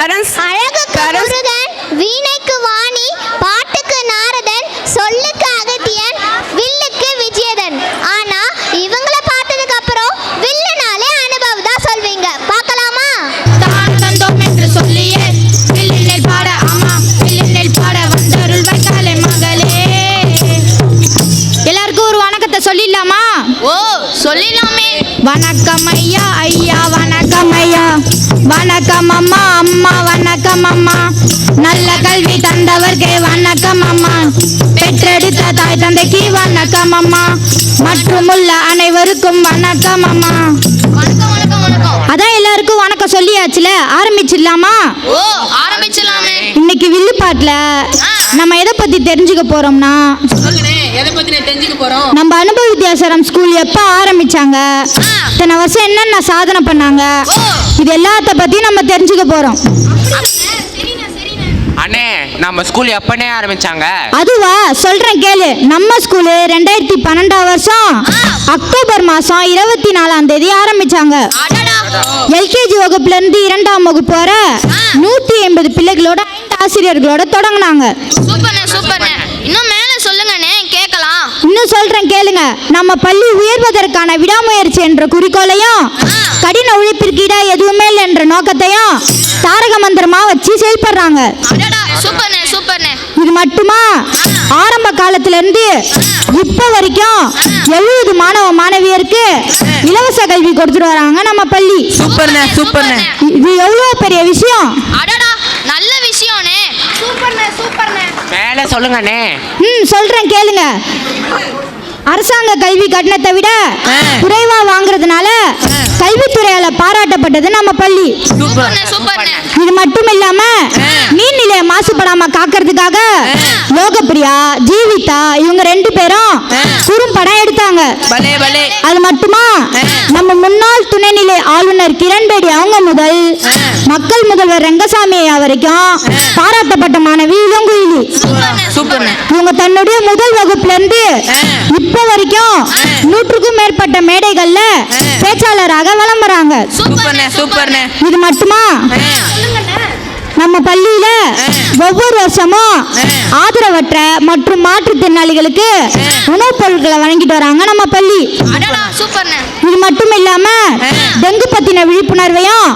அழகுக்கு முருகன், வீணைக்கு வாணி, பாட்டுக்கு நாரதன், சொல்லுக்கு அகத்தியன், வில்லுக்கு விஜயதன். ஆனா இவங்கள பார்த்ததுக்கு அப்புறம் வில்லுனாலே அனுபவம் தான் சொல்வீங்க. பார்க்கலாமா? தான் தந்தோம் என்று சொல்லியே வில்லினில் பாட, ஆமாம் வில்லினில் பாட வந்தருள் வைத்தாலே மகளே. எல்லாருக்கும் ஒரு வணக்கத்தை சொல்லிடலாமா? ஓ, சொல்லிடலாமே. வணக்கம் ஐயா, ஐயா வணக்கம் ஐயா, வணக்கம் அம்மா, அம்மா வணக்கம் அம்மா, நல்ல கல்வி தந்தவர்க்கு வணக்கம் அம்மா, பெற்றெடுத்த தாய் தந்தைக்கு வணக்கம் அம்மா, மற்றும் உள்ள அனைவருக்கும் வணக்கம் அம்மா. வணக்கம் வணக்கம் வணக்கம். அதான் எல்லாருக்கும் வணக்கம் சொல்லியாச்சுல, ஆரம்பிச்சிடலாமா? ஓ, ஆரம்பிச்சலாமே. இன்னைக்கு வில்லு பாட்டுல நம்ம எதை பத்தி தெரிஞ்சுக்க போறோம்னா, நம்ம அனுபவ வித்யாசரம் ஸ்கூல் எப்ப ஆரம்பிச்சாங்க, இத்தனை வருஷம் என்னென்ன சாதனை பண்ணாங்க, இது எல்லாத்த பத்தி நம்ம தெரிஞ்சுக்க போறோம். அண்ணே, நம்ம ஸ்கூல் எப்பனே ஆரம்பிச்சாங்க? அதுவா, சொல்றேன் கேளு. நம்ம ஸ்கூலு 2012 வருஷம் அக்டோபர் மாசம் 24ஆம் தேதி ஆரம்பிச்சாங்க. எல்கேஜி வகுப்புல இருந்து 2ஆம் வகுப்பு வர 180 பிள்ளைகளோட 5 ஆசிரியர்களோட தொடங்கினாங்க. சூப்பர்ண்ணே சூப்பர்ண்ணே. இன்னும் மேல சொல்லுங்கண்ணே, கேட்கலாம். இன்னும் சொல்றேன் கேளுங்க. நம்ம பள்ளி உயர்வதற்கான விடாமுயற்சி என்ற குறிக்கோளையும், கடின உழைப்பிற்கு ஈடா எதுவுமே இல்லை என்ற நோக்கத்தையும் தாரக மந்திரமா வச்சு செயல்படுறாங்க. சூப்பர்ண்ணே சூப்பர்ண்ணே. இது மட்டுமா, ஆரம்ப காலத்துல இருந்து இப்ப வரைக்கும் 70 மாணவ மாணவியருக்கு இலவச கல்வி கொடுத்துட்டு வராங்க நம்ம பள்ளி. சூப்பர்ண்ணே சூப்பர்ண்ணே. இது எவ்வளவு பெரிய விஷயம். அடடா, நல்ல விஷயம்ண்ணே. சூப்பர்ண்ணே சூப்பர்ண்ணே. மேலே சொல்லுங்கண்ணே. சொல்றேன் கேளுங்க. அரசாங்க கல்வி கட்டணத்தை விட குறைவா வாங்குறதுனால கல்வித்துறையால பாராட்டப்பட்டது நம்ம பள்ளி. சூப்பர்ண்ணே சூப்பர்ண்ணே. இது மட்டும் இல்லாம நீர்நிலையை மாசுபடாம காக்கிறதுக்காக லோகப்பிரியா, ஜீவிதா இவங்க 2 பேரும் குறும்படம் எடுத்தாங்க. அது மட்டுமா, நம்ம முன்னாள் துணைநிலை ஆளுநர் கிரண்பேடி அவங்க முதல் மக்கள் முதல்வர் ரங்கசாமி வரைக்கும் பாராட்டப்பட்ட மாணவி இளங்குயிலி. இவங்க தன்னுடைய முதல் வகுப்புல இருந்து இப்ப வரைக்கும் 100க்கும் மேற்பட்ட மேடைகள்ல பேச்சாளராக விளம்பறாங்க. இது மட்டுமா, நம்ம பள்ளியில ஒவ்வொரு வருஷமும் ஆதரவற்ற மற்றும் மாற்றுத்திறனாளிகளுக்கு உணவுப் பொருட்களை வழங்கிட்டு வராங்க நம்ம பள்ளி. இது மட்டும் இல்லாம டெங்கு பத்தின விழிப்புணர்வையும்,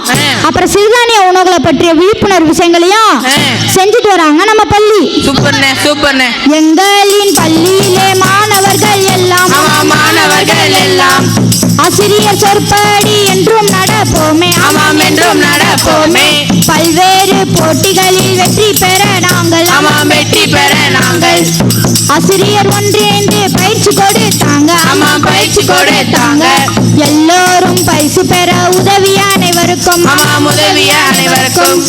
அப்புறம் சிறுதானிய உணவுகளை பற்றிய விழிப்புணர்வு விஷயங்களையும் செஞ்சுட்டு வராங்க நம்ம பள்ளி. எங்களின் பள்ளியிலே மாணவர்கள் எல்லாம் ஆசிரியர் சொற்படி என்றும் நடப்போமே, ஆமாம் என்றும் நடப்போமே. பல்வேறு போட்டிகளில் வெற்றி பெற நாங்கள், ஆமாம் வெற்றி பெற நாங்கள். ஆசிரியர் ஒன்றிணைந்து பயிற்சி கொடுத்தாங்க, ஆமாம் பயிற்சி கொடுத்தாங்க. எல்லோரும் பரிசு பெற உதவிய அனைவருக்கும், ஆமாம் உதவிய அனைவருக்கும்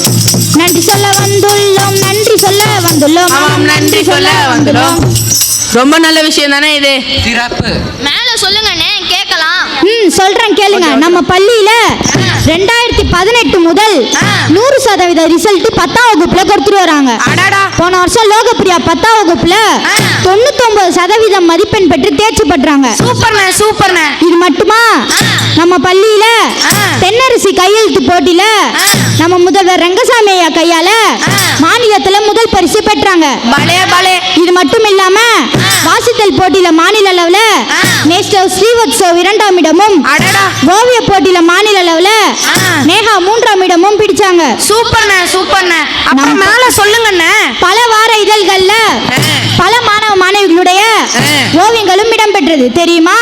நன்றி சொல்ல வந்துள்ளோம், நன்றி சொல்ல வந்துள்ளோம், ஆமாம் நன்றி சொல்ல வந்துள்ளோம். ரொம்ப நல்ல விஷயம் தானே இது. சிறப்பு. மேல சொல்லுங்கண்ணே, கேட்கலாம். சொல்றேன் கேளுங்க. நம்ம பள்ளியில 2018 முதல் 100% ரிசல்ட் 10ஆம் வகுப்புல கொடுத்துட்டு வராங்க. போன வருஷம் லோகப்பிரியா 10ஆம் வகுப்புல 99% மதிப்பெண் பெற்று தேர்ச்சி பெற்றாங்க. சூப்பர்ண்ணே. இது மட்டுமா, நம்ம பள்ளியில தென்னரசி கையெழுத்து போட்டியில நம்ம முதல்வர் ரங்கசாமி ஐயா கையால மாநிலத்துல முதல் பரிசு பெற்றாங்க. இது மட்டும் இல்லாம வாசித்தல் போட்டியில மாநில அளவுல நேஸ்டர் ஸ்ரீவத்சவ் 2ஆம் இடமும், ஓவிய போட்டியில மாநில அளவுல நேஹா 3ஆம் இடமும் பிடிச்சாங்க. சூப்பர்ண்ணே. அப்புறம் மேல சொல்லுங்கண்ணே. பல வார இதழ்கள்ல பல மாணவ மாணவிகளுடைய ஓவியங்களும் இடம்பெற்றது தெரியுமா?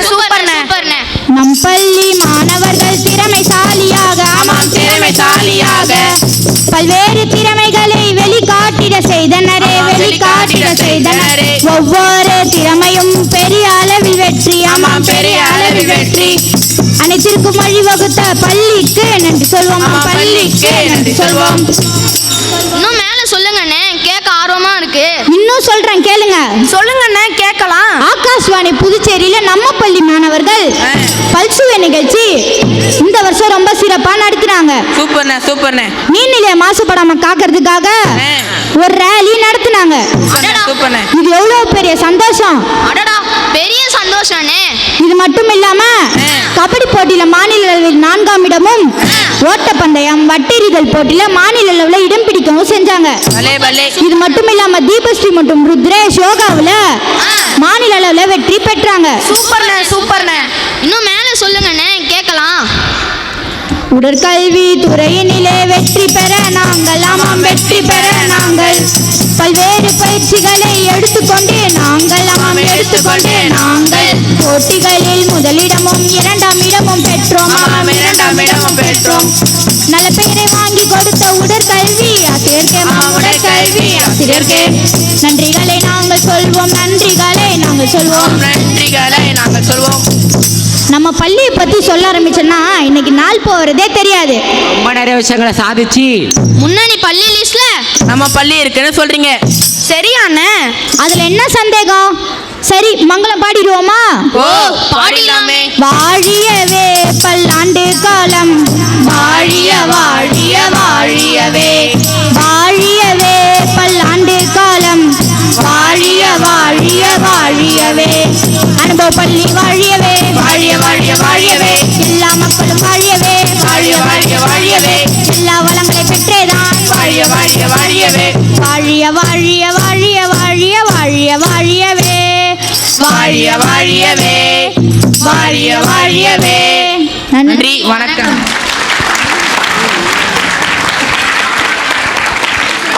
சூப்பர்ண்ணே. நம் பள்ளி மாணவர்கள் திறமைசாலியாக, ஆமாம் திறமைசாலியாக பல்வேறு திறமைகளை வெளிக்காட்டிட செய்தனரே. ஒவ்வொரு திறமையும் பெரிய அளவில் வெற்றி, ஆமாம் பெரிய அளவில் வெற்றி. அனைத்திற்கும் வழிவகுத்த பள்ளிக்கு நன்றி சொல்வோம், பள்ளிக்கு நன்றி சொல்வோம். இன்னும் மேல சொல்லுங்கண்ணே, கேட்க ஆர்வமா இருக்கு. இன்னும் இன்னும் சொல்றேன் கேளுங்க. சொல்லுங்கண்ணே கேட்கலாம். ஆகாஷ்வாணி புதுச்சேரியில நம்ம பள்ளி மாணவர்கள் பல்சுவை நிகழ்ச்சி இந்த வருஷம் ரொம்ப சிறப்பா நடத்தினாங்க. சூப்பர்ண்ணே சூப்பர்ண்ணே. நீர்நிலையை மாசுபடாம காக்கிறதுக்காக ஒரு ரேலி நடத்தினாங்க. சூப்பர்ண்ணே. இது எவ்வளவு பெரிய சந்தோஷம். அடடா பெரிய சந்தோஷம்னே. இது மட்டும் இல்லாம கபடி போட்டியில மாநில அளவில் 4ஆம் இடமும் ஓட்டப்பந்தயம் வட்டெறிதல் போட்டியில மாநில அளவில் இடம் பிடிக்கவும் செஞ்சாங்க. பலே பலே. இது மட்டும் இல்லாம தீபஸ்ரீ மற்றும் ருத்ரேஷ் யோகாவில் மாநில அளவில் வெற்றி பெற்றாங்க. சூப்பர்ண்ணே சூப்பர்ண்ணே. இன்னும் மேல சொல்லுங்கண்ணே கேட்கலாம். உடற்கல்வி துறையினிலே வெற்றி பெற நாங்கள் ஆமாம் வெற்றி பெற நாங்கள் பல்வேறு பயிற்சிகளை எடுத்துக்கொண்டு நாங்கள் ஆமாம் எடுத்துக்கொண்டு நாங்கள் போட்டிகளில் முதலிடமும் 2ஆம் இடமும் பெற்றோம். ஆமாம் 2ஆம் இடமும் பெற்றோம். நல்ல பெயரை வாங்கி கொடுத்த உடற்கல்வி ஆசிரியர்க்கே உடற்கல்வி ஆசிரியர்க்கே நன்றிகளை நாங்கள் சொல்வோம் நன்றிகளை நாங்கள் சொல்வோம் நன்றிகளை நாங்கள் சொல்வோம். நம்ம பள்ளியை பத்தி சொல்ல ஆரம்பிச்சோன்னா இன்னைக்கு நாள் போறதே தெரியாது. ரொம்ப நிறைய விஷயங்களை சாதிச்சு முன்னணி பள்ளி லிஸ்ட்ல நம்ம பள்ளி இருக்குன்னு சொல்றீங்க. சரியாண்ணே. அதுல என்ன சந்தேகம்? சரி மங்களம் பாடிடுவோமா? ஓ பாடிடலாமே. வாழியவே பல்லாண்டு காலம் வாழிய வாழிய வாழியவே வாழியவே பல்லாண்டு காலம் வாழிய வாழிய வாழியவே அனுபவ பள்ளி வாழியவே வாழிய வாழிய வாழியவே எல்லா மக்களும் வாழியவே வாழிய வாழிய வாழியவே எல்லா வளங்களை பெற்றேதான் வாழிய வாழிய வாழியவே வாழிய வாழிய வாழிய வாழிய வாழிய வாழியவே வாழிய வாழியவே வாழிய வாழியவே. நன்றி. நன்றி வணக்கம்.